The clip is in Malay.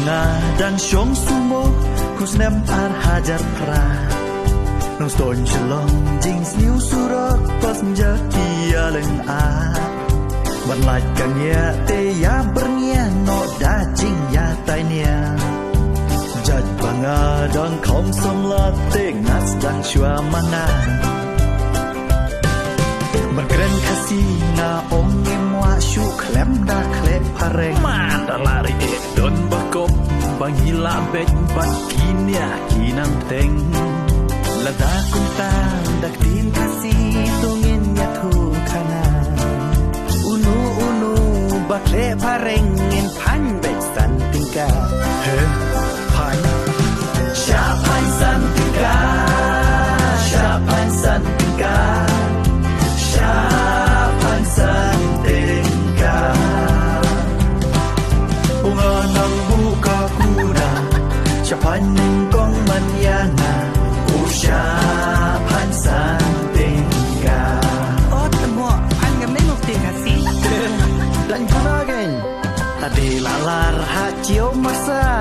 dan syong sumo kusnem ar hajar pra nong ston chelong jing sniu surok pas menjaki aleng a ban laj kan ya te ya bernia no da jing ya tai nia jaj banga dang khom som la te ngas dang shua mana berkeren kasih na om ngemwa shu klem da klep pareng manda lari don bakop bang hila bet bat kinia kinam teng lada kunta dak tin kasih tungin ya tu kana unu bakle pareng in pan bet san tingka he pan sha pan san tingka sha pan san tingka Siapan santingka bunga nang buka kuda siapan ningkong manyana siapan santingka oh temo pan gameng tingka si dan kunagen tadi lalar hajio masa